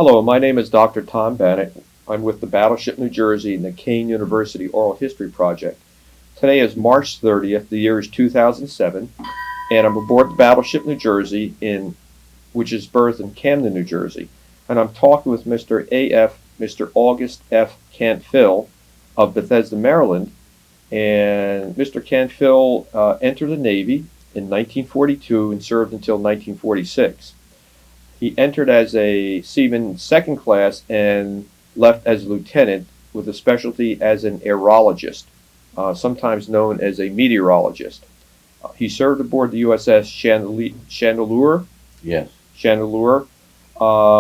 Hello, my name is Dr. Tom Bennett. I'm with the Battleship New Jersey and the Kane University Oral History Project. Today is March 30th, the year is 2007, and I'm aboard the Battleship New Jersey, which is berthed in Camden, New Jersey. And I'm talking with Mr. August F. Cantfil of Bethesda, Maryland. And Mr. Cantfil entered the Navy in 1942 and served until 1946. He entered as a seaman second class and left as a lieutenant with a specialty as an aerologist, sometimes known as a meteorologist. He served aboard the USS Chandeleur, Yes. Chandeleur,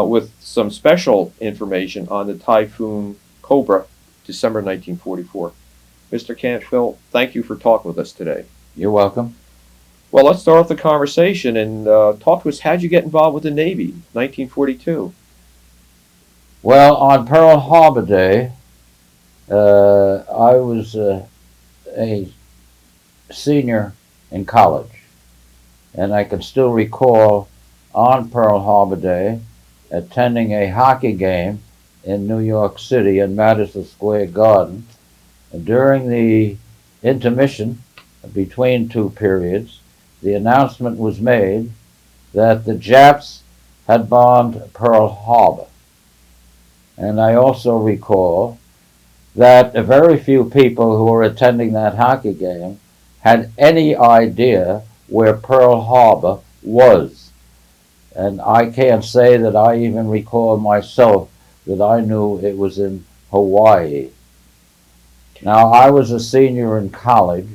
with some special information on the Typhoon Cobra, December 1944. Mr. Cantfil, thank you for talking with us today. You're welcome. Well, let's start off the conversation and talk to us. How'd you get involved with the Navy, 1942? Well, on Pearl Harbor Day, I was a senior in college, and I can still recall on Pearl Harbor Day attending a hockey game in New York City in Madison Square Garden. And during the intermission between two periods, the announcement was made that the Japs had bombed Pearl Harbor. And I also recall that very few people who were attending that hockey game had any idea where Pearl Harbor was. And I can't say that I even recall myself that I knew it was in Hawaii. Now, I was a senior in college,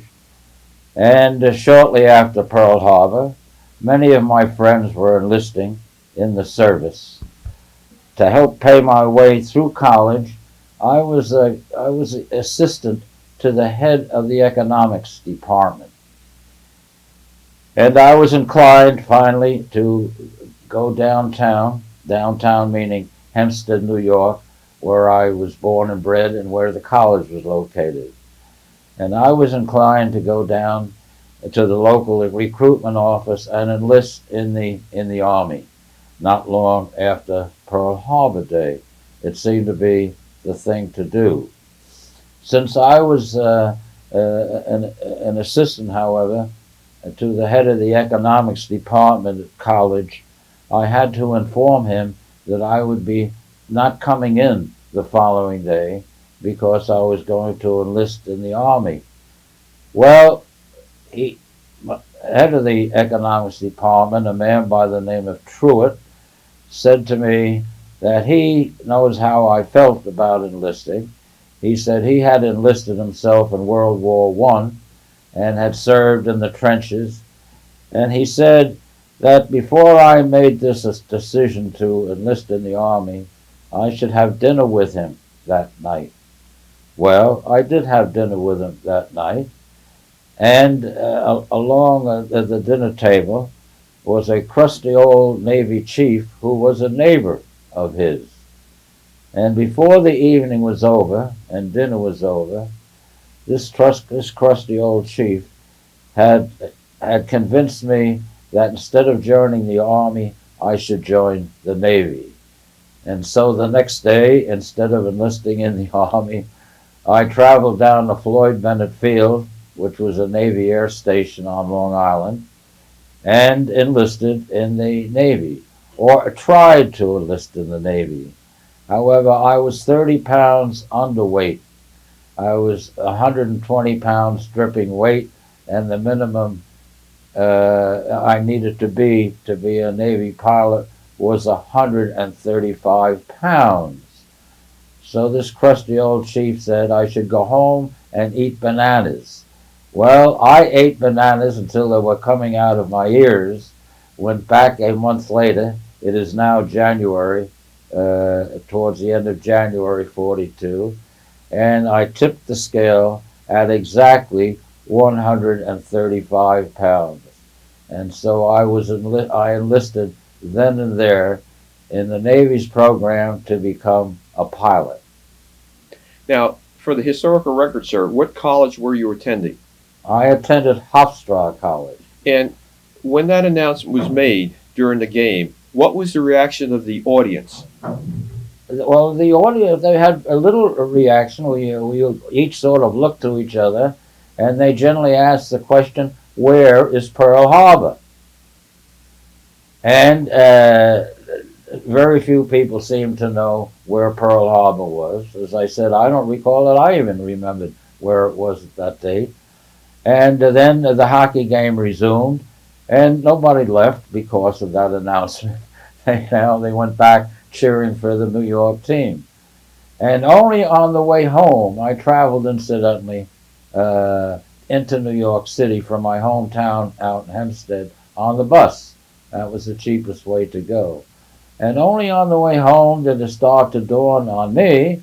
and shortly after Pearl Harbor, many of my friends were enlisting in the service. To help pay my way through college, I was an assistant to the head of the economics department. And I was inclined finally to go downtown meaning Hempstead, New York, where I was born and bred and where the college was located. And I was inclined to go down to the local recruitment office and enlist in the Army. Not long after Pearl Harbor Day, it seemed to be the thing to do. Since I was an assistant, however, to the head of the economics department at college, I had to inform him that I would be not coming in the following day because I was going to enlist in the Army. Well, head of the economics department, a man by the name of Truitt, said to me that he knows how I felt about enlisting. He said he had enlisted himself in World War I and had served in the trenches. And he said that before I made this decision to enlist in the Army, I should have dinner with him that night. Well, I did have dinner with him that night, and along the dinner table was a crusty old Navy chief who was a neighbor of his. And before the evening was over and dinner was over, this crusty old chief had convinced me that instead of joining the Army, I should join the Navy. And so the next day, instead of enlisting in the Army, I traveled down to Floyd Bennett Field, which was a Navy air station on Long Island, and enlisted in the Navy, or tried to enlist in the Navy. However, I was 30 pounds underweight. I was 120 pounds dripping weight, and the minimum I needed to be a Navy pilot was 135 pounds. So this crusty old chief said I should go home and eat bananas. Well, I ate bananas until they were coming out of my ears. Went back a month later. It is now January, towards the end of January 42, and I tipped the scale at exactly 135 pounds. And so I enlisted then and there in the Navy's program to become a pilot. Now, for the historical record, sir, what college were you attending? I attended Hofstra College. And when that announcement was made during the game, What was the reaction of the audience? Well, the audience, they had a little reaction. We each sort of looked to each other, and they generally asked the question, where is Pearl Harbor? And very few people seemed to know where Pearl Harbor was. As I said, I don't recall that I even remembered where it was at that date. And then the hockey game resumed, and nobody left because of that announcement. They went back cheering for the New York team. And only on the way home, I traveled incidentally into New York City from my hometown out in Hempstead on the bus. That was the cheapest way to go. And only on the way home did it start to dawn on me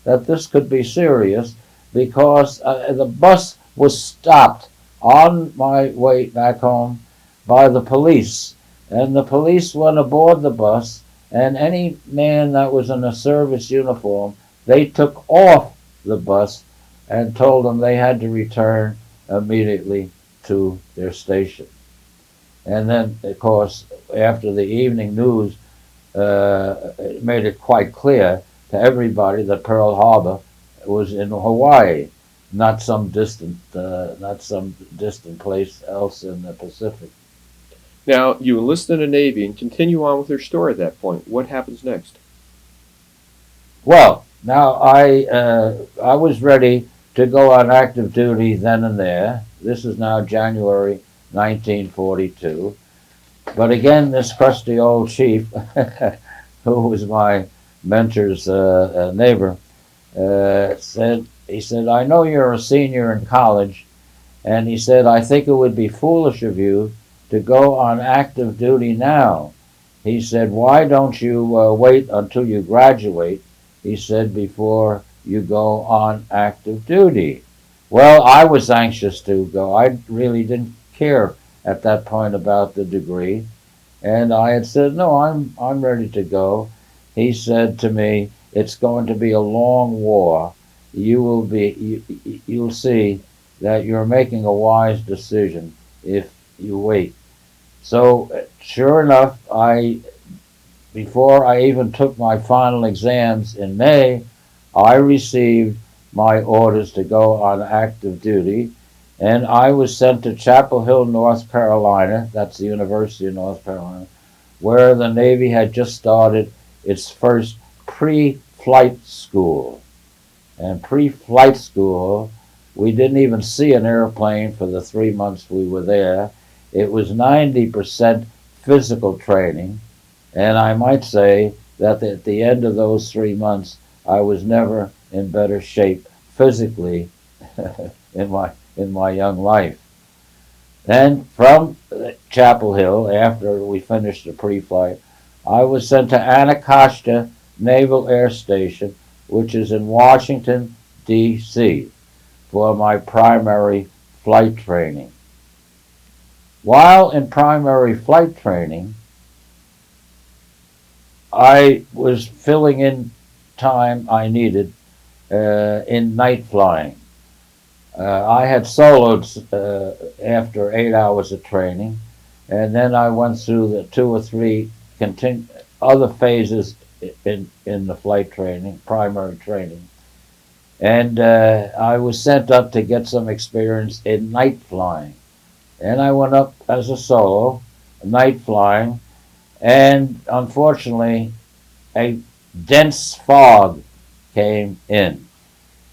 that this could be serious, because the bus was stopped on my way back home by the police. And the police went aboard the bus, and any man that was in a service uniform, they took off the bus and told them they had to return immediately to their station. And then, of course, after the evening news, it made it quite clear to everybody that Pearl Harbor was in Hawaii, not some distant place else in the Pacific. Now, you enlist in the Navy and continue on with your story at that point. What happens next? Well, now I was ready to go on active duty then and there. This is now January 1942. But again, this crusty old chief, who was my mentor's neighbor, he said, I know you're a senior in college, and he said, I think it would be foolish of you to go on active duty now. He said, why don't you wait until you graduate, he said, before you go on active duty. Well, I was anxious to go. I really didn't care at that point about the degree. And I had said, no, I'm ready to go. He said to me, it's going to be a long war. You'll see that you're making a wise decision if you wait. So sure enough, before I even took my final exams in May, I received my orders to go on active duty, and I was sent to Chapel Hill, North Carolina. That's the University of North Carolina, where the Navy had just started its first pre-flight school. And pre-flight school, we didn't even see an airplane for the 3 months we were there. It was 90% physical training, and I might say that at the end of those 3 months, I was never in better shape physically in my young life. Then from Chapel Hill, after we finished the pre-flight, I was sent to Anacostia Naval Air Station, which is in Washington, D.C., for my primary flight training. While in primary flight training, I was filling in time I needed in night flying. I had soloed after 8 hours of training, and then I went through the 2 or 3 other phases in the flight training, primary training. And I was sent up to get some experience in night flying. And I went up as a solo, night flying, and unfortunately, a dense fog came in,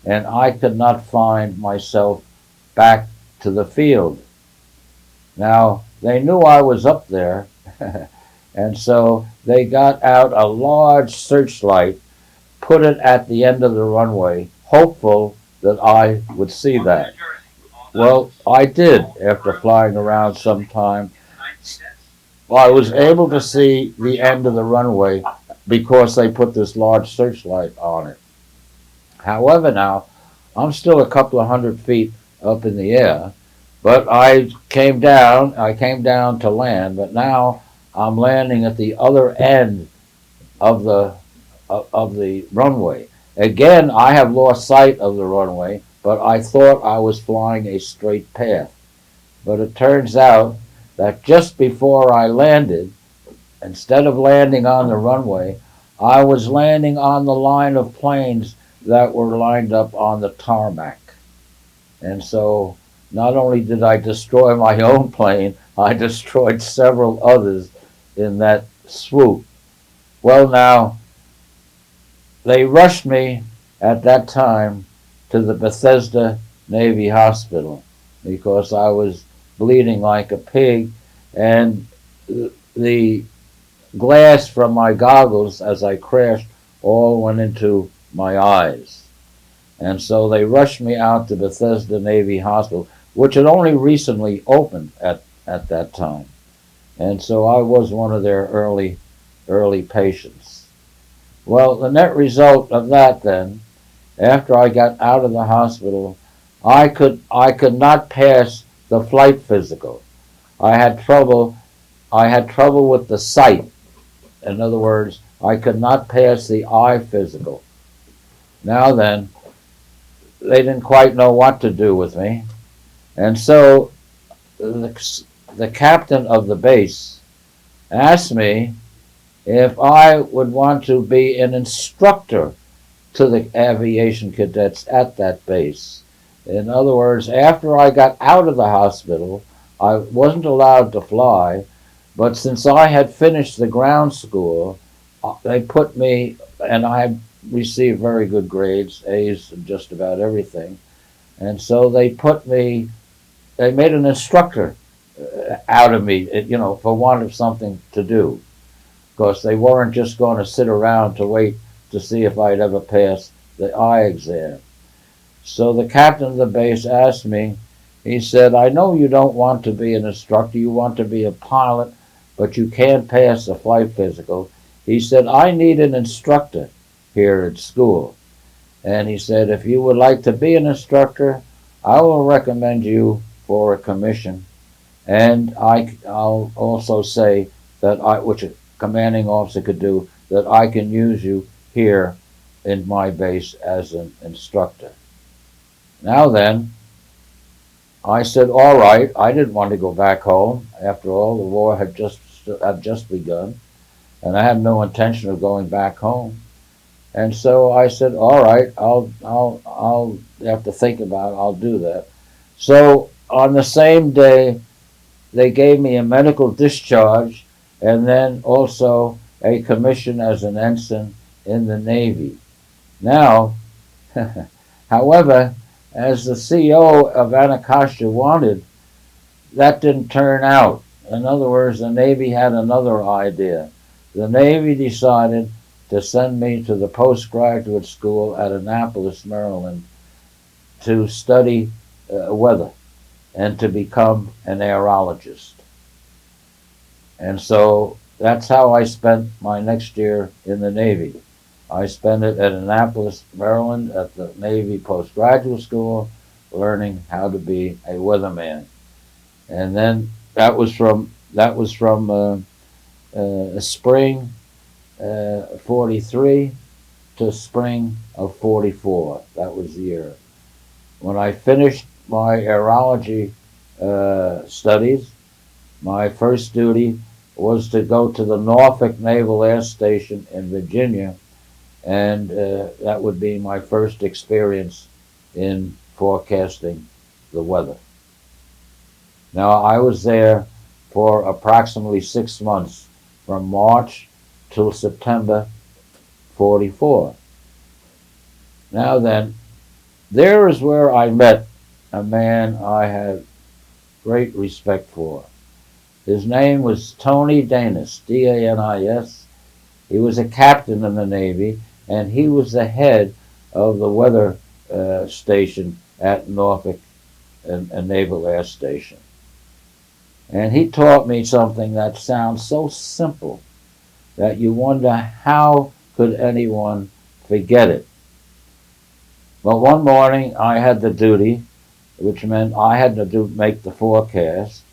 and I could not find myself back to the field. Now, they knew I was up there, and so they got out a large searchlight, put it at the end of the runway, hopeful that I would see that. Well, I did after flying around some time. Well, I was able to see the end of the runway because they put this large searchlight on it. However, now, I'm still a couple of 100 feet up in the air, but I came down to land, but now I'm landing at the other end of the runway. Again, I have lost sight of the runway, but I thought I was flying a straight path. But it turns out that just before I landed, instead of landing on the runway, I was landing on the line of planes that were lined up on the tarmac. And so not only did I destroy my own plane, I destroyed several others in that swoop. Well, now, they rushed me at that time to the Bethesda Navy Hospital because I was bleeding like a pig, and the glass from my goggles as I crashed all went into my eyes. And so they rushed me out to Bethesda Navy Hospital, which had only recently opened at that time. And so I was one of their early patients. Well, the net result of that then, after I got out of the hospital, I could not pass the flight physical. I had trouble with the sight. In other words, I could not pass the eye physical. Now then, they didn't quite know what to do with me. And so the captain of the base asked me if I would want to be an instructor to the aviation cadets at that base. In other words, after I got out of the hospital, I wasn't allowed to fly, but since I had finished the ground school, they put me, and I had received very good grades, A's in just about everything, and so they made an instructor out of me, for want of something to do, because they weren't just going to sit around to wait to see if I'd ever pass the eye exam. So the captain of the base asked me, he said, I know you don't want to be an instructor, you want to be a pilot, but you can't pass the flight physical. He said, I need an instructor here at school. And he said, if you would like to be an instructor, I will recommend you for a commission. And I'll also say that which a commanding officer could do, that I can use you here in my base as an instructor. Now then, I said, all right. I didn't want to go back home. After all, the war had just begun, and I had no intention of going back home. And so I said, all right, I'll have to think about it. I'll do that. So on the same day, they gave me a medical discharge and then also a commission as an ensign in the Navy. Now, however, as the CEO of Anacostia wanted, that didn't turn out. In other words, the Navy had another idea. The Navy decided to send me to the postgraduate school at Annapolis, Maryland, to study weather and to become an aerologist. And so that's how I spent my next year in the Navy. I spent it at Annapolis, Maryland, at the Navy postgraduate school, learning how to be a weatherman. And then that was from spring 43 to spring of 44. That was the year. When I finished my aerology studies, my first duty was to go to the Norfolk Naval Air Station in Virginia, and that would be my first experience in forecasting the weather. Now, I was there for approximately 6 months, from March till September 44. Now then, there is where I met a man I had great respect for. His name was Tony Danis, D-A-N-I-S. He was a captain in the Navy, and he was the head of the weather station at Norfolk Naval Air Station. And he taught me something that sounds so simple that you wonder how could anyone forget it. But one morning I had the duty, which meant I had to make the forecast,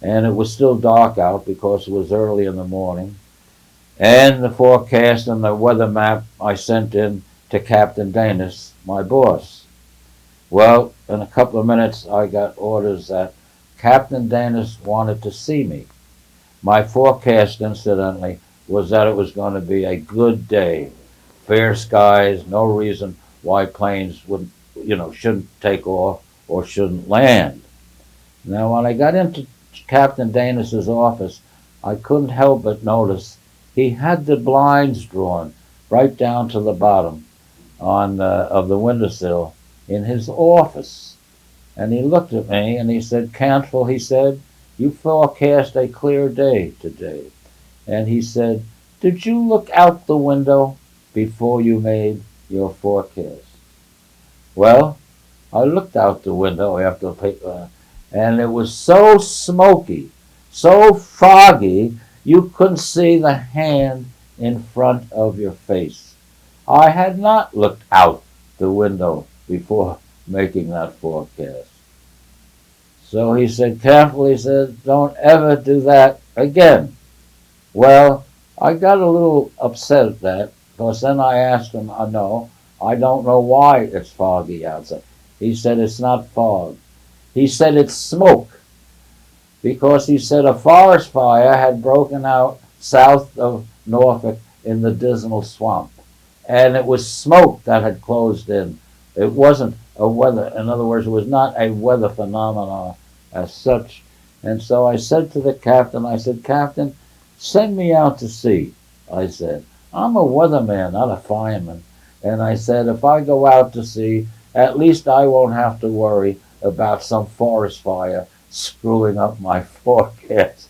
and it was still dark out because it was early in the morning. And the forecast and the weather map I sent in to Captain Danis, my boss. Well, in a couple of minutes I got orders that Captain Danis wanted to see me. My forecast, incidentally, was that it was going to be a good day. Fair skies, no reason why planes wouldn't, shouldn't take off or shouldn't land. Now, when I got into Captain Danis's office, I couldn't help but notice he had the blinds drawn right down to the bottom of the windowsill in his office. And he looked at me and he said, "Cantfil," he said, "you forecast a clear day today." And he said, "Did you look out the window before you made your forecast?" Well, I looked out the window after and it was so smoky, so foggy, you couldn't see the hand in front of your face. I had not looked out the window before making that forecast. So he said, "Careful," he said, "don't ever do that again." Well, I got a little upset at that, because then I asked him, "No, I don't know why it's foggy outside." He said, "It's not fog." He said, "It's smoke." Because he said a forest fire had broken out south of Norfolk in the Dismal Swamp. And it was smoke that had closed in. It wasn't a weather, in other words, it was not a weather phenomenon as such. And so I said to the captain, I said, "Captain, send me out to sea." I said, "I'm a weatherman, not a fireman." And I said, "If I go out to sea, at least I won't have to worry about some forest fire screwing up my forecast."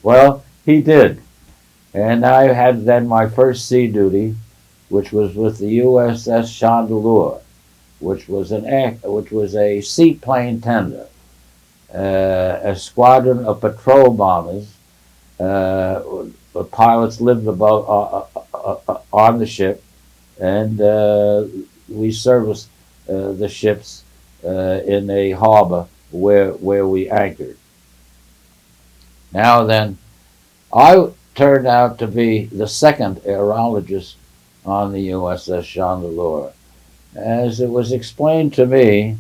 Well, he did. And I had then my first sea duty, which was with the USS Chandelure, which was a seaplane tender, a squadron of patrol bombers. The pilots lived on the ship, and we serviced the ships in a harbor where we anchored. Now then, I turned out to be the second aerologist on the USS Chandelure. As it was explained to me,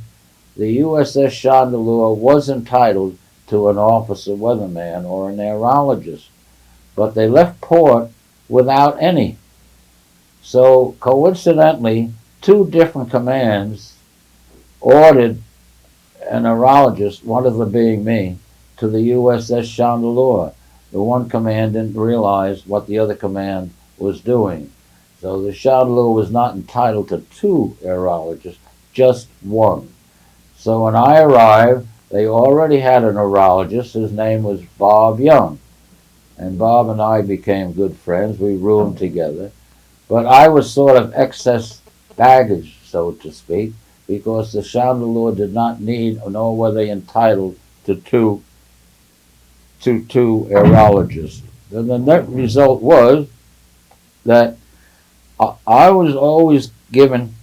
the USS Chandelure was entitled to an officer weatherman or an aerologist, but they left port without any. So coincidentally, two different commands ordered an aerologist, one of them being me, to the USS Chandelure. The one command didn't realize what the other command was doing. So the Chandelure was not entitled to two aerologists, just one. So when I arrived, they already had an aerologist. His name was Bob Young. And Bob and I became good friends. We roomed together. But I was sort of excess baggage, so to speak, because the Chandelure did not need, nor were they entitled to two aerologists. And the net result was that I was always given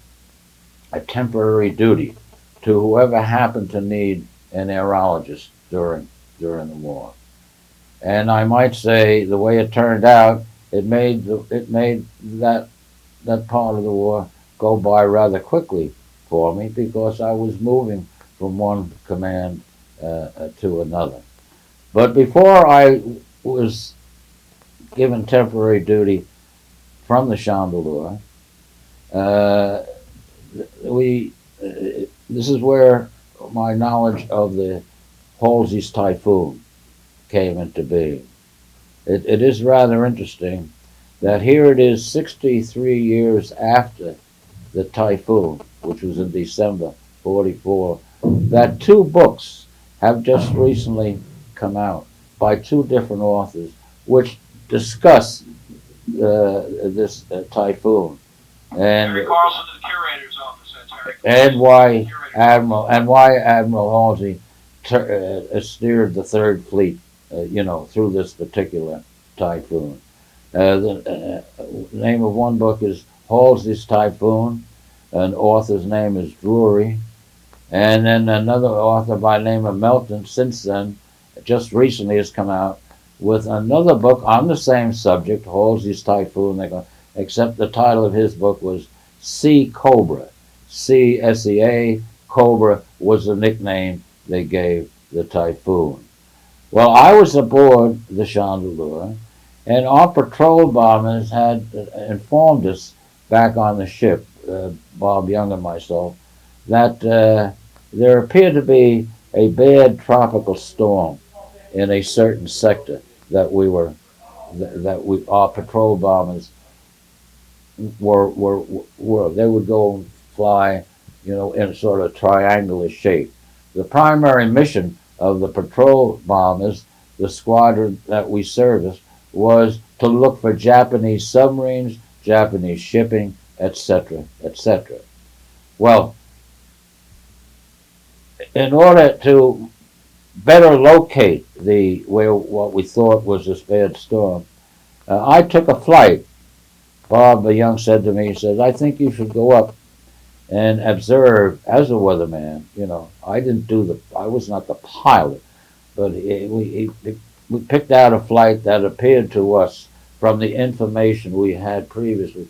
a temporary duty to whoever happened to need an aerologist during the war. And I might say the way it turned out, it made that part of the war go by rather quickly for me, because I was moving from one command to another. But before I was given temporary duty from the Chandelure, this is where my knowledge of the Halsey's Typhoon came into being. It is rather interesting that here it is 63 years after the Typhoon, which was in December 44, that two books have just recently come out by two different authors which discuss this typhoon. And Harry Carlson to the curator's office. That's Harry and why Admiral Halsey steered the Third Fleet, through this particular typhoon. The name of one book is Halsey's Typhoon. An author's name is Drury, and then another author by the name of Melton, since then, just recently has come out with another book on the same subject, Halsey's Typhoon, except the title of his book was Sea Cobra. C-S-E-A, Cobra was the nickname they gave the typhoon. Well, I was aboard the Chandelure, and our patrol bombers had informed us back on the ship, Bob Young and myself, that there appeared to be a bad tropical storm in a certain sector that our patrol bombers were they would go and fly, in a sort of triangular shape. The primary mission of the patrol bombers, the squadron that we serviced, was to look for Japanese submarines, Japanese shipping, etc., etc. Well, in order to better locate what we thought was this bad storm, I took a flight. Bob Young said to me, he said, "I think you should go up and observe as a weatherman." I was not the pilot, but we picked out a flight that appeared to us from the information we had previously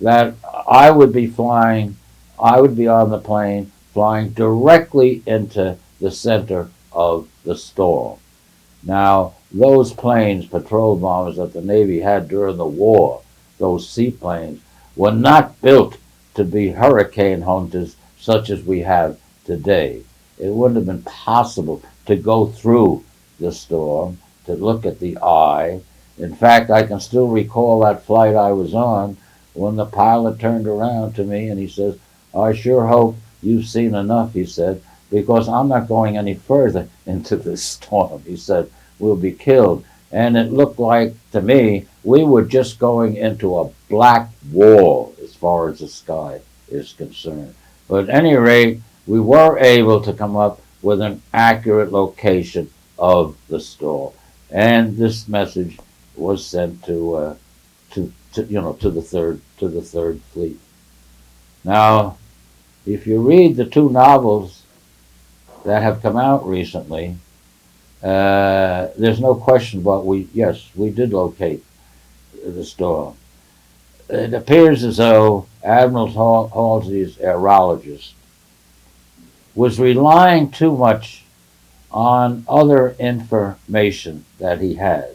that I would be on the plane flying directly into the center of the storm. Now, those planes, patrol bombers that the Navy had during the war, those seaplanes, were not built to be hurricane hunters such as we have today. It wouldn't have been possible to go through the storm, to look at the eye. In fact, I can still recall that flight I was on when the pilot turned around to me and he says, "I sure hope you've seen enough," he said, "because I'm not going any further into this storm." He said, "We'll be killed." And it looked like, to me, we were just going into a black wall as far as the sky is concerned. But at any rate, we were able to come up with an accurate location of the storm. And this message was sent to the third fleet. Now, if you read the two novels that have come out recently, there's no question but we did locate the storm. It appears as though Admiral Halsey's aerologist was relying too much on other information that he had,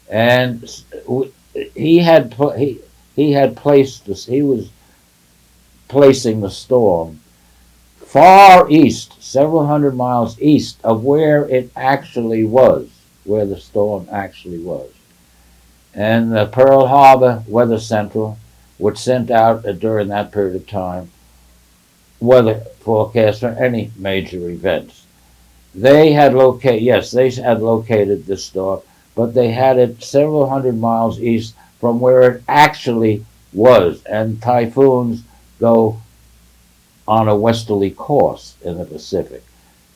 and he was placing the storm far east, several hundred miles east of where it actually was, where the storm actually was. And the Pearl Harbor Weather Central, which sent out during that period of time weather forecasts for any major events. They had located this storm, but they had it several hundred miles east from where it actually was. And typhoons go on a westerly course in the Pacific.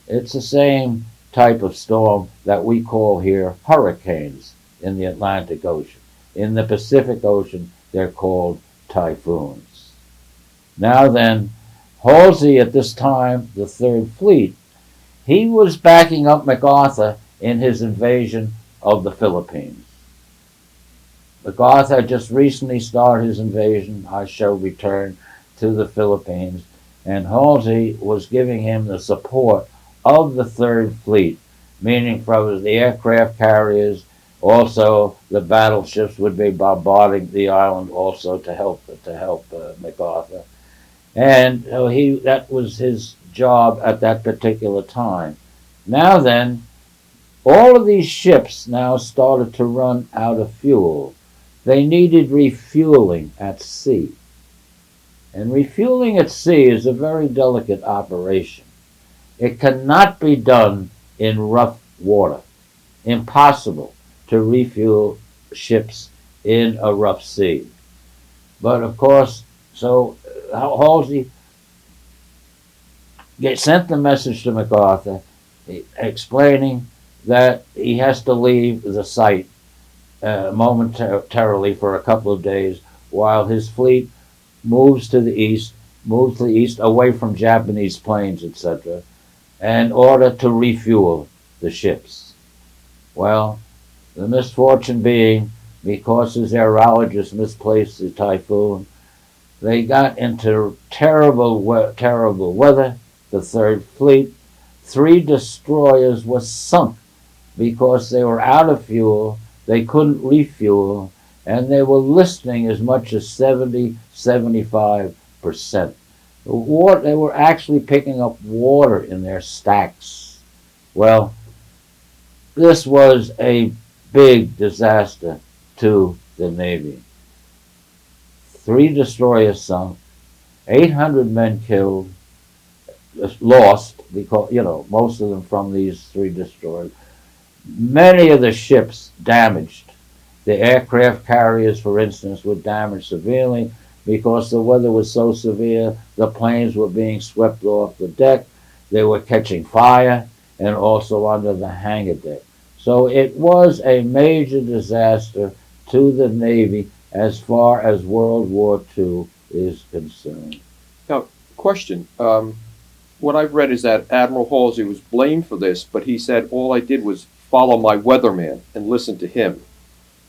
It's the same type of storm that we call here hurricanes in the Atlantic Ocean. In the Pacific Ocean, they're called typhoons. Now then, Halsey at this time, the Third Fleet, he was backing up MacArthur in his invasion of the Philippines. MacArthur just recently started his invasion. I shall return to the Philippines. And Halsey was giving him the support of the Third Fleet, meaning from the aircraft carriers, also the battleships would be bombarding the island also to help MacArthur. And that was his job at that particular time. Now then, all of these ships now started to run out of fuel. They needed refueling at sea. And refueling at sea is a very delicate operation. It cannot be done in rough water. Impossible to refuel ships in a rough sea. But of course, so Halsey sent the message to MacArthur explaining that he has to leave the site momentarily for a couple of days while his fleet moves to the east away from Japanese planes, etc., in order to refuel the ships. Well, the misfortune being, because his aerologist misplaced the Typhoon, they got into terrible weather. The Third Fleet, 3 destroyers were sunk because they were out of fuel, they couldn't refuel, and they were listing as much as 70-75%. They were actually picking up water in their stacks. Well, this was a big disaster to the Navy. 3 destroyers sunk, 800 men killed, lost, because, most of them from these 3 destroyers. Many of the ships damaged. The aircraft carriers, for instance, were damaged severely because the weather was so severe. The planes were being swept off the deck. They were catching fire, and also under the hangar deck. So it was a major disaster to the Navy as far as World War II is concerned. Now, question. What I've read is that Admiral Halsey was blamed for this, but he said all I did was follow my weatherman and listen to him.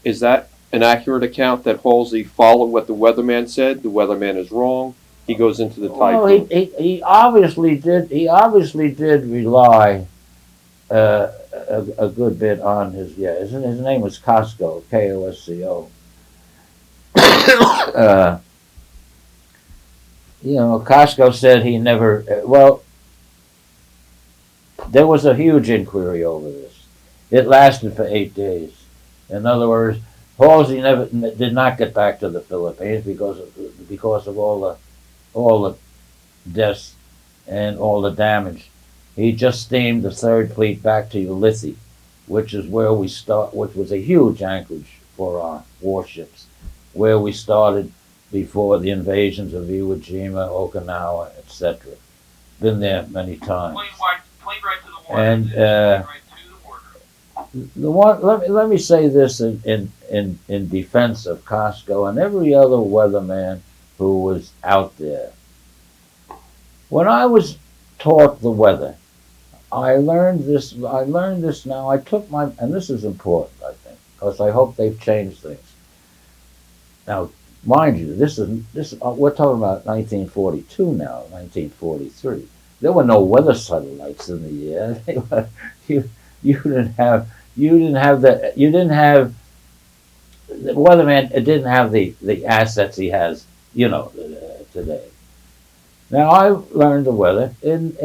Is that an accurate account that Halsey followed what the weatherman said? The weatherman is wrong. He goes into the Typhoon. Well, he obviously did. He obviously did rely a good bit on his name was Costco, Kosco. Costco said he never. Well, there was a huge inquiry over this. It lasted for 8 days. In other words, Halsey did not get back to the Philippines because of all the deaths and all the damage. He just steamed the Third Fleet back to Ulithi, which is where we which was a huge anchorage for our warships, where we started before the invasions of Iwo Jima, Okinawa, etc. Been there many times. Plane right to the water. And Right to the water. let me say this in defense of Costco and every other weatherman who was out there. When I was taught the weather, I learned this now. And this is important, I think, because I hope they've changed things. Now, mind you, we're talking about 1942 now, 1943. There were no weather satellites in the air. The weatherman didn't have the assets he has, today. Now, I learned the weather in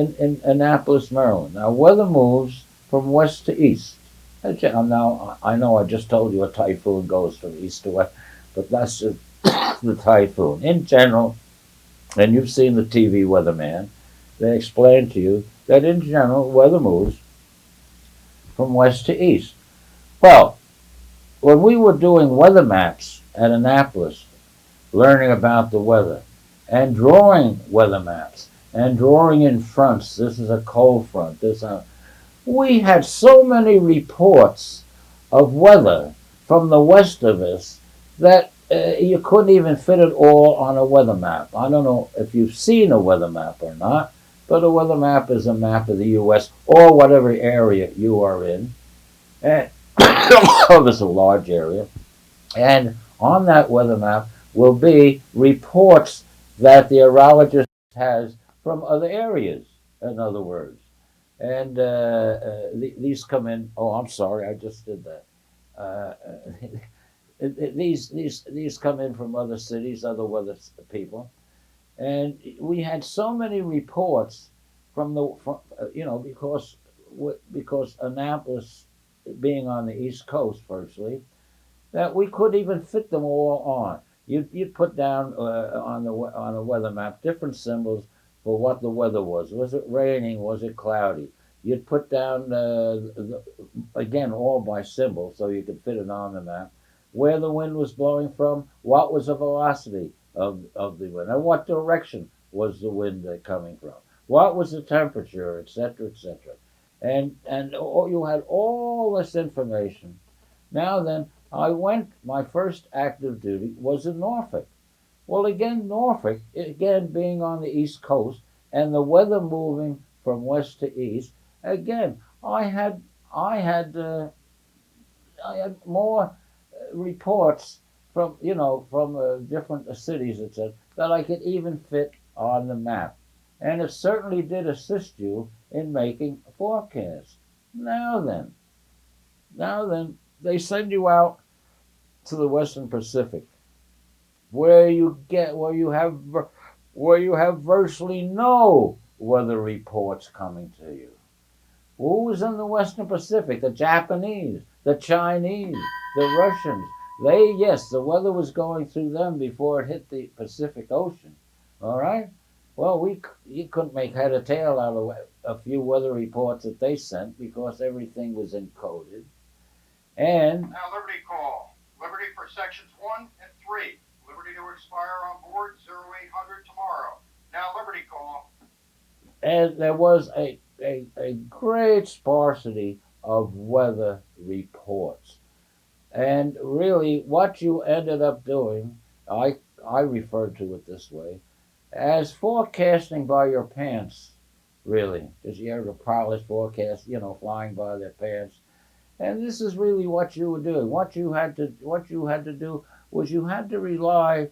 Annapolis, Maryland. Now, weather moves from west to east. Now, I know I just told you a typhoon goes from east to west, but that's just the typhoon. In general, and you've seen the TV weatherman, they explain to you that in general, weather moves from west to east. Well, when we were doing weather maps at Annapolis, learning about the weather, and drawing weather maps, and drawing in fronts, this is a cold front, we had so many reports of weather from the west of us that you couldn't even fit it all on a weather map. I don't know if you've seen a weather map or not, but a weather map is a map of the U.S. or whatever area you are in. And it's a large area. And on that weather map will be reports that the aerologist has from other areas, in other words. And these come in. Oh, I'm sorry, I just did that. These come in from other cities, other weather people, and we had so many reports because Annapolis being on the East Coast virtually, that we couldn't even fit them all on. You'd put down on a weather map different symbols for what the weather was. Was it raining? Was it cloudy? You'd put down again all by symbol so you could fit it on the map. Where the wind was blowing from, what was the velocity of the wind, and what direction was the wind coming from, what was the temperature, etc., etc. And you had all this information. Now then, my first active duty was in Norfolk. Well, again, Norfolk, again being on the East Coast, and the weather moving from west to east, again, I had more reports from different cities, etc., that I could even fit on the map, and it certainly did assist you in making a forecast. Now then, Now then, they send you out to the Western Pacific, where you have virtually no weather reports coming to you. Who was in the Western Pacific? The Japanese, the Chinese, the Russians. Yes, the weather was going through them before it hit the Pacific Ocean. All right. Well, you couldn't make head or tail out of a few weather reports that they sent because everything was encoded. And Now, Liberty call. Liberty for sections 1 and 3. Liberty to expire on board 0800 tomorrow. Now, Liberty call. there was a great sparsity of weather reports. And really, what you ended up doing, I refer to it this way, as forecasting by your pants, really. Just you hear the pilots forecast, flying by their pants. And this is really what you were doing. What you had to do was you had to rely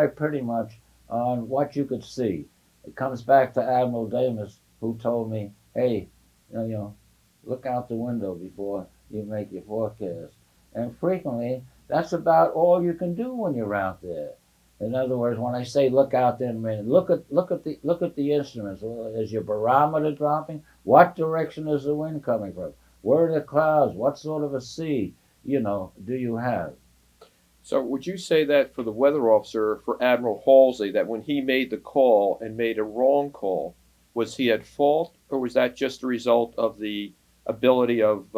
pretty much on what you could see. It comes back to Admiral Davis, who told me, "Hey, look out the window before you make your forecast." And frequently, that's about all you can do when you're out there. In other words, when I say look out there, I mean look at the instruments. Is your barometer dropping? What direction is the wind coming from? Where are the clouds? What sort of a sea, do you have? So would you say that for the weather officer, for Admiral Halsey, that when he made the call and made a wrong call, was he at fault, or was that just a result of the ability of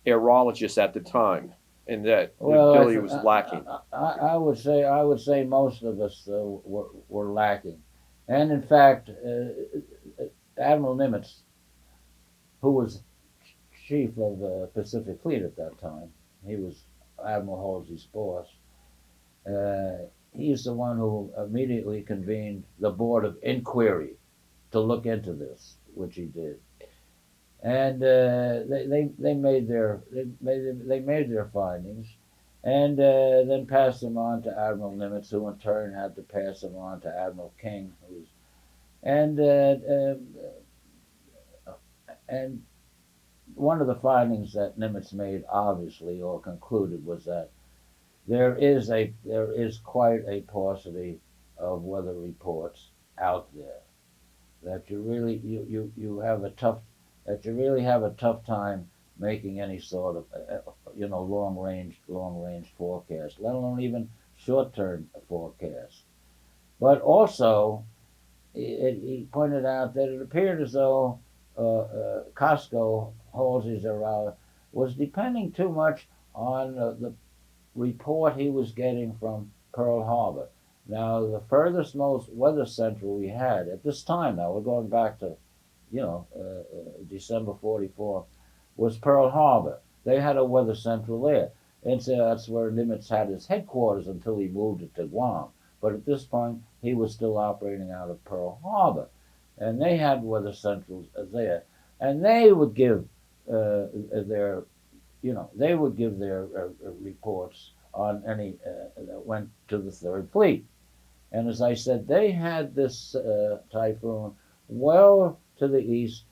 aerologists at the time, and that the Well, ability was lacking? I would say most of us were lacking, and in fact, Admiral Nimitz, who was chief of the Pacific Fleet at that time, he was Admiral Halsey's boss. He's the one who immediately convened the Board of Inquiry to look into this, which he did, and they made their findings, and then passed them on to Admiral Nimitz, who in turn had to pass them on to Admiral King, and and one of the findings that Nimitz made, obviously, or concluded, was that there is quite a paucity of weather reports out there. That you really you have a tough that you really have a tough time making any sort of long range forecast, let alone even short term forecast. But also, he pointed out that it appeared as though Costco, Halsey's was depending too much on the report he was getting from Pearl Harbor. Now, the furthest most weather central we had at this time, now we're going back to, December 44, was Pearl Harbor. They had a weather central there. And so that's where Nimitz had his headquarters until he moved it to Guam. But at this point, he was still operating out of Pearl Harbor. And they had weather centrals there. And they would give their reports on any that went to the Third Fleet. And as I said, they had this typhoon well to the east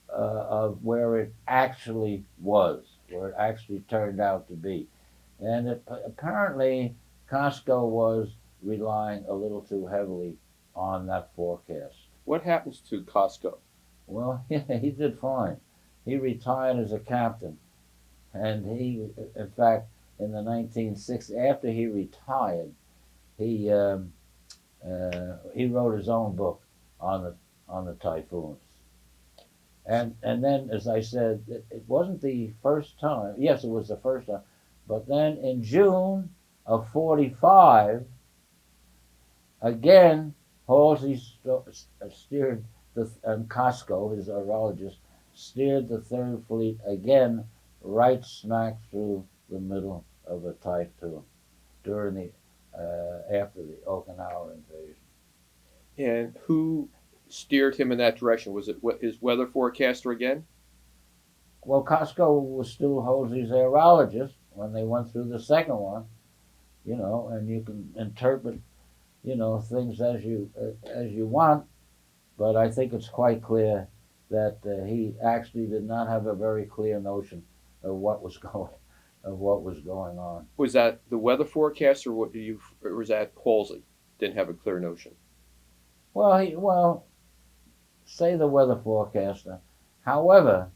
of where it actually was, where it actually turned out to be. And apparently, Costco was relying a little too heavily on that forecast. What happens to Costco? Well, yeah, he did fine. He retired as a captain. And in fact, in the 1960s, after he retired, he wrote his own book on the typhoons. And then, as I said, it wasn't the first time. Yes, it was the first time. But then in June of '45, again, Halsey steered and Costco, his aerologist, steered the Third Fleet again right smack through the middle of a typhoon during the after the Okinawa invasion. And who steered him in that direction? Was it his weather forecaster again? Well, Costco was still Halsey's aerologist when they went through the second one, and you can interpret, things as you want, but I think it's quite clear that he actually did not have a very clear notion of what was going on. Was that the weather forecast, or or was that Halsey didn't have a clear notion? Well, say the weather forecaster. However,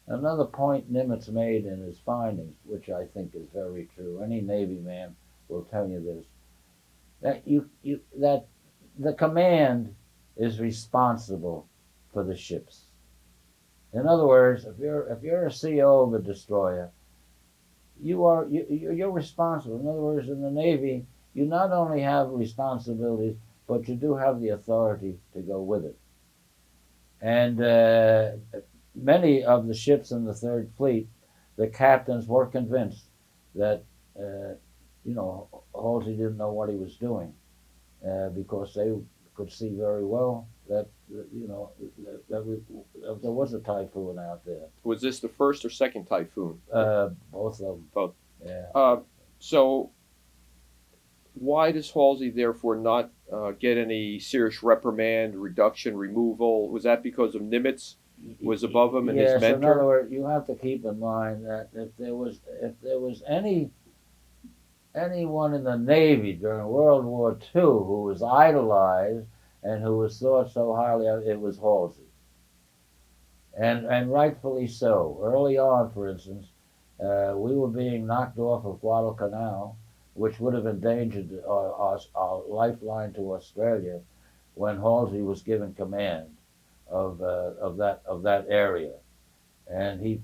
another point Nimitz made in his findings, which I think is very true, any Navy man will tell you this, that the command is responsible for the ships. In other words, if you're a CO of a destroyer, you're responsible. In other words, in the Navy, you not only have responsibilities, but you do have the authority to go with it. And many of the ships in the Third Fleet, the captains were convinced that Halsey didn't know what he was doing, because they could see very well that there was a typhoon out there. Was this the first or second typhoon? Both of them. Both. Yeah. So why does Halsey therefore not get any serious reprimand, reduction, removal? Was that because of Nimitz was above him and yes, his mentor? In other words, you have to keep in mind that if there was anyone in the Navy during World War II who was idolized and who was thought so highly of, it was Halsey. And rightfully so. Early on, for instance, we were being knocked off of Guadalcanal, which would have endangered our lifeline to Australia, when Halsey was given command of that area, and he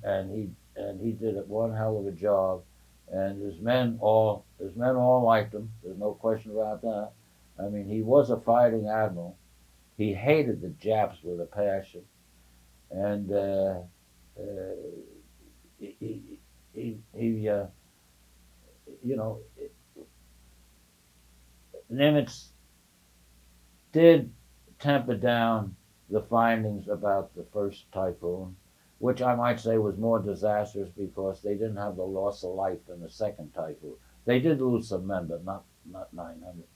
did one hell of a job, and his men all liked him. There's no question about that. I mean, he was a fighting admiral. He hated the Japs with a passion, and Nimitz did temper down the findings about the first typhoon, which I might say was more disastrous because they didn't have the loss of life in the second typhoon. They did lose some men, but not 900.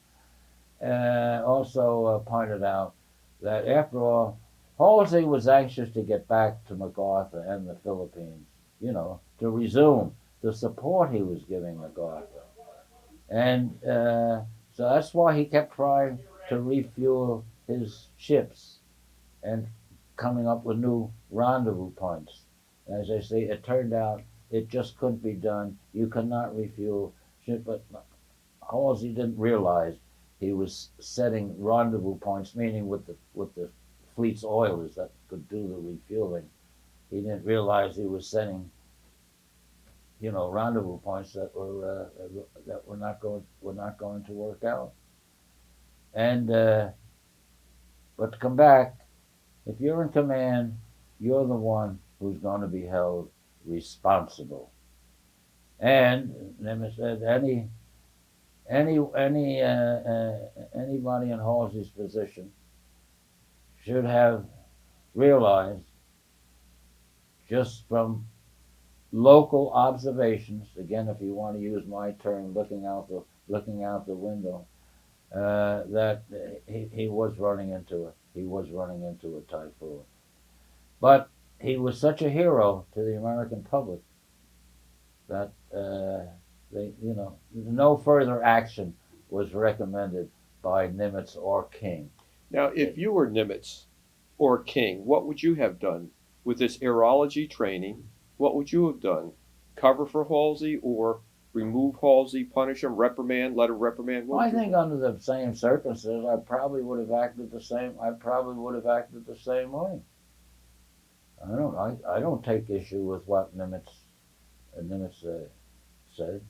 Also pointed out that after all, Halsey was anxious to get back to MacArthur and the Philippines, to resume the support he was giving MacArthur. And so that's why he kept trying to refuel his ships and coming up with new rendezvous points. And as I say, it turned out it just couldn't be done. You could not refuel ship, but Halsey didn't realize he was setting rendezvous points, meaning with the fleet's oilers that could do the refueling. He didn't realize he was setting, rendezvous points that were not going to work out. And but to come back, if you're in command, you're the one who's going to be held responsible. And Nimitz said anybody in Halsey's position should have realized, just from local observations, again, if you want to use my term, looking out the window, that he was running into a typhoon. But he was such a hero to the American public that no further action was recommended by Nimitz or King. Now, if you were Nimitz or King, what would you have done with this aerology training? What would you have done? Cover for Halsey, or remove Halsey, punish him, reprimand, let him reprimand? I think under the same circumstances, I probably would have acted the same way. I don't take issue with what Nimitz said.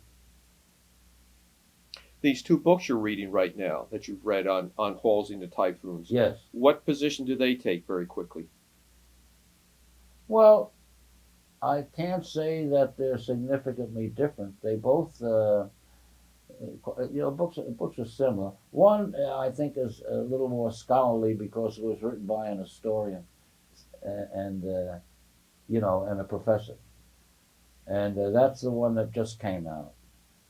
These two books you're reading right now that you've read on Halsey and the typhoons. Yes. What position do they take very quickly? Well, I can't say that they're significantly different. They both, books are similar. One, I think, is a little more scholarly because it was written by an historian and a professor. And that's the one that just came out.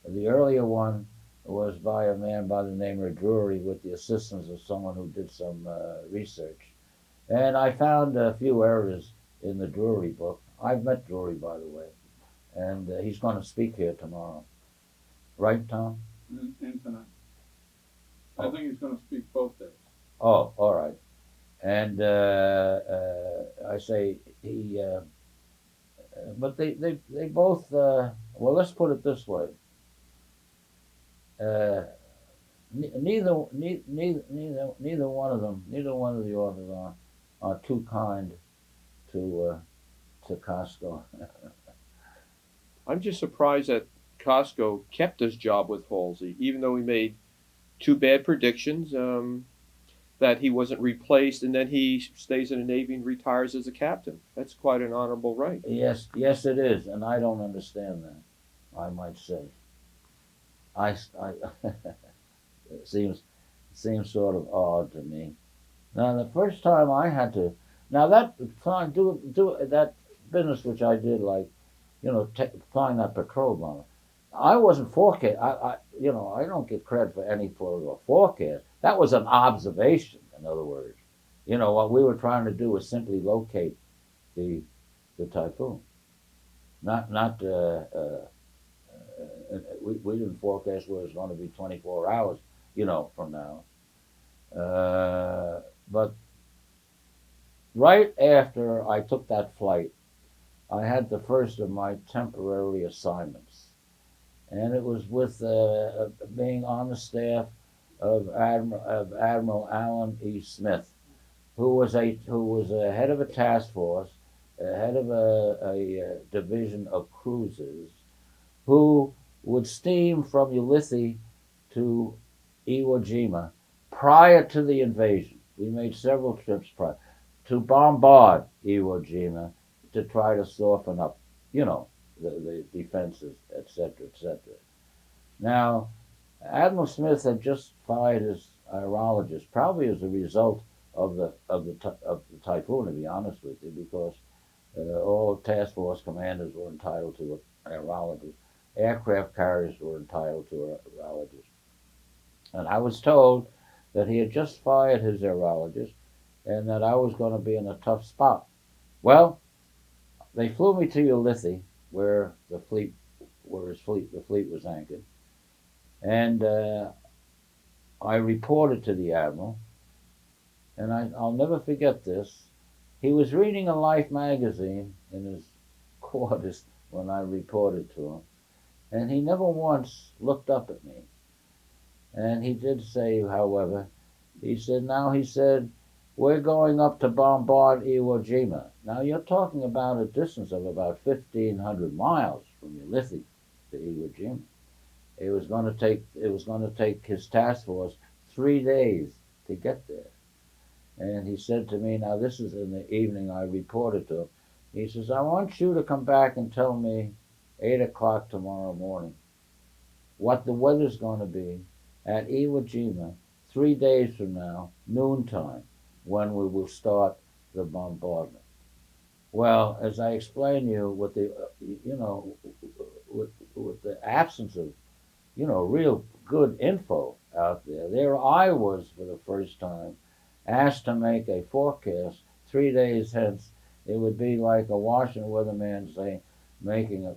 The earlier one was by a man by the name of Drury with the assistance of someone who did some research. And I found a few errors in the Drury book. I've met Drury, by the way, and he's going to speak here tomorrow. Right, Tom? And tonight. I think he's going to speak both days. Oh, all right. And I say he, but they both. Well, let's put it this way. Neither one of them, neither one of the authors are too kind to Costco. I'm just surprised that Costco kept his job with Halsey, even though he made two bad predictions, that he wasn't replaced, and then he stays in the Navy and retires as a captain. That's quite an honorable rank. Yes, it is, and I don't understand that. I might say. It seems sort of odd to me. Now, the first time I had to, now that do that business which I did, like, flying that patrol bomber, I wasn't forecast. I don't get credit for any sort of a forecast. That was an observation. In other words, what we were trying to do was simply locate the typhoon. Not we didn't forecast where it was going to be 24 hours, from now. But right after I took that flight, I had the first of my temporary assignments, and it was with being on the staff of Admiral Allen E. Smith, who was a head of a task force, a head of a division of cruisers, who would steam from Ulithi to Iwo Jima prior to the invasion. We made several trips prior to bombard Iwo Jima to try to soften up, the defenses, etc., etc. Now, Admiral Smith had just fired his aerologist, probably as a result of the typhoon, to be honest with you, because all task force commanders were entitled to an aerologist. Aircraft carriers were entitled to an aerologist. And I was told that he had just fired his aerologist and that I was going to be in a tough spot. Well, they flew me to Ulithi, where the fleet was anchored, and I reported to the admiral, and I'll never forget this. He was reading a Life magazine in his quarters when I reported to him, and he never once looked up at me. And he did say, however, he said, we're going up to bombard Iwo Jima. Now, you're talking about a distance of about 1,500 miles from Ulithi to Iwo Jima. It was going to take his task force 3 days to get there. And he said to me, now this is in the evening I reported to him, he says, I want you to come back and tell me 8 o'clock tomorrow morning what the weather's going to be at Iwo Jima 3 days from now, noontime, when we will start the bombardment. Well, as I explained to you, with the with the absence of real good info out there I was for the first time asked to make a forecast 3 days hence. It would be like a Washington weatherman saying making a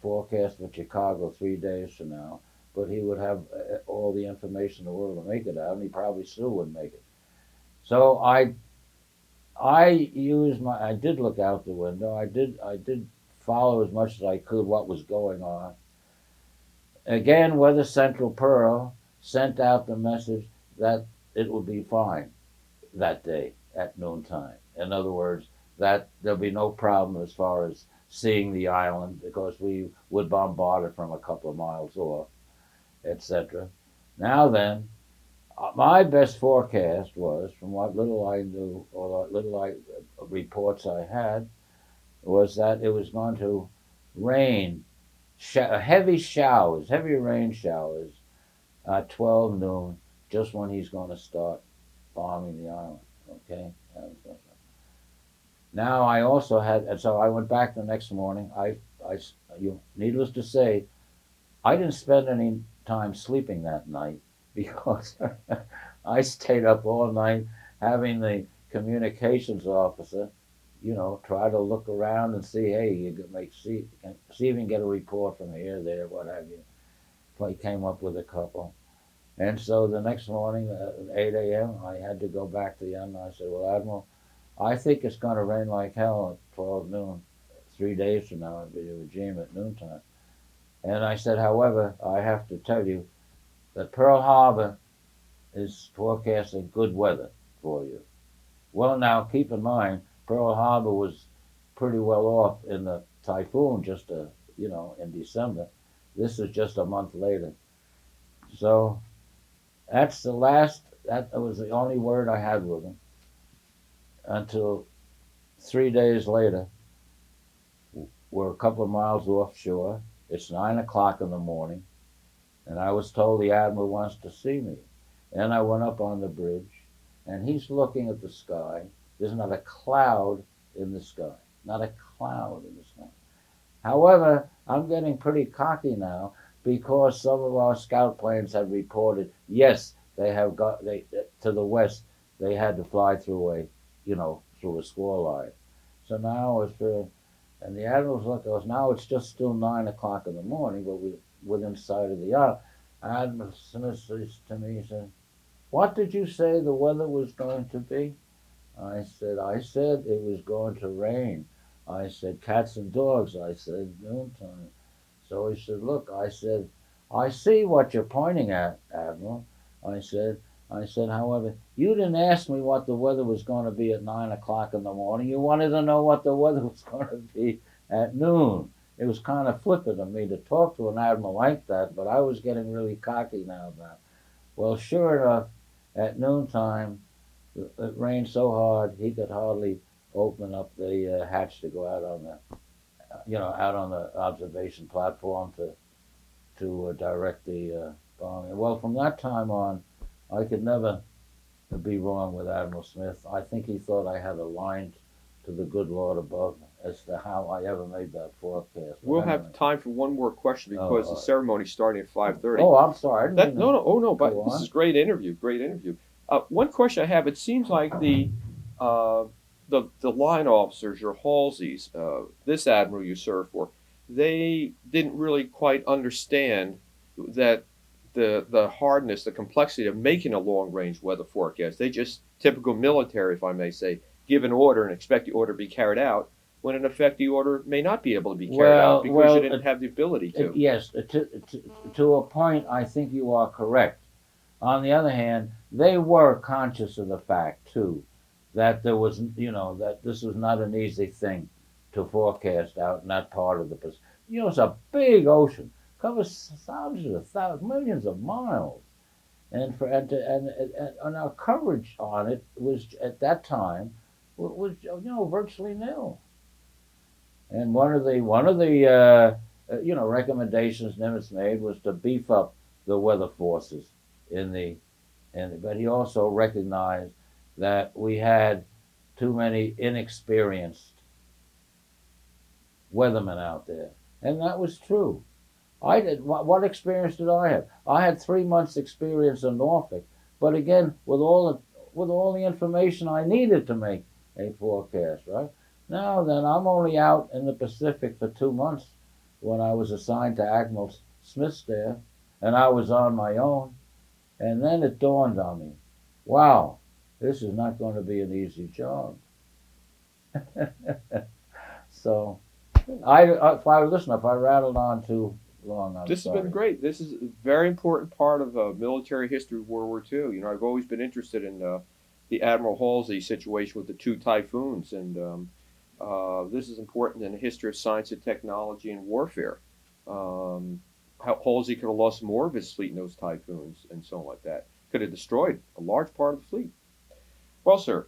forecast for Chicago 3 days from now, but he would have all the information in the world to make it out, and he probably still wouldn't make it. So I did look out the window. I did follow as much as I could what was going on. Again, Weather Central Pearl sent out the message that it would be fine that day at noontime. In other words, that there'll be no problem as far as seeing the island, because we would bombard it from a couple of miles off, etc. Now then, my best forecast was, from what little I knew or what little reports I had, was that it was going to rain, heavy rain showers at 12 noon, just when he's going to start bombing the island. Okay. Now I also had, and so I went back the next morning. Needless to say, I didn't spend any time sleeping that night because I stayed up all night having the communications officer, try to look around and see, hey, you can see if you can get a report from here, there, what have you. So he came up with a couple. And so the next morning at 8 a.m., I had to go back to the admiral. I said, well, Admiral, I think it's going to rain like hell at 12 noon. 3 days from now, it'll be a regime at noontime. And I said, however, I have to tell you that Pearl Harbor is forecasting good weather for you. Well, now, keep in mind, Pearl Harbor was pretty well off in the typhoon just, in December. This is just a month later. So that was the only word I had with him until 3 days later. We're a couple of miles offshore. It's 9 o'clock in the morning, and I was told the admiral wants to see me. And I went up on the bridge, and he's looking at the sky. There's not a cloud in the sky. Not a cloud in the sky. However, I'm getting pretty cocky now because some of our scout planes have reported, yes, to the west, they had to fly through through a score line. So now and the admiral's look goes, now it's just still 9 o'clock in the morning, but we're within sight of the island. Admiral Smith says to me, he said, what did you say the weather was going to be? I said it was going to rain. I said, cats and dogs. I said, noontime. So he said, look, I said, I see what you're pointing at, Admiral. I said, however, you didn't ask me what the weather was going to be at 9 o'clock in the morning. You wanted to know what the weather was going to be at noon. It was kind of flippant of me to talk to an admiral like that, but I was getting really cocky now about it. Well, sure enough, at noontime, it rained so hard he could hardly open up the hatch to go out on the observation platform to direct the bombing. Well, from that time on, I could never be wrong with Admiral Smith. I think he thought I had a line to the good Lord above as to how I ever made that forecast. We'll have time for one more question because the ceremony's starting at 5:30. Oh, I'm sorry. No. But this is great interview. One question I have: it seems like the line officers, your Halseys, this admiral you served for, they didn't really quite understand that the hardness, the complexity of making a long-range weather forecast. They just, typical military, if I may say, give an order and expect the order to be carried out, when in effect the order may not be able to be carried out because you didn't have the ability to. Yes, to a point, I think you are correct. On the other hand, they were conscious of the fact, too, that there was, that this was not an easy thing to forecast out in that part of the Pacific. It's a big ocean, covers millions of miles. And our coverage on it was, at that time, was virtually nil. And one of the recommendations Nimitz made was to beef up the weather forces but he also recognized that we had too many inexperienced weathermen out there, and that was true. What experience did I have? I had 3 months' experience in Norfolk, but again, with all the information I needed to make a forecast, right? Now then, I'm only out in the Pacific for 2 months when I was assigned to Admiral Smith's staff, and I was on my own. And then it dawned on me, wow, this is not going to be an easy job. So, if I rattled on too long, I'm This sorry. has been great. This is a very important part of military history of World War II. I've always been interested in the Admiral Halsey situation with the two typhoons, and this is important in the history of science and technology and warfare. How Halsey could have lost more of his fleet in those typhoons and so on like that. Could have destroyed a large part of the fleet. Well, sir,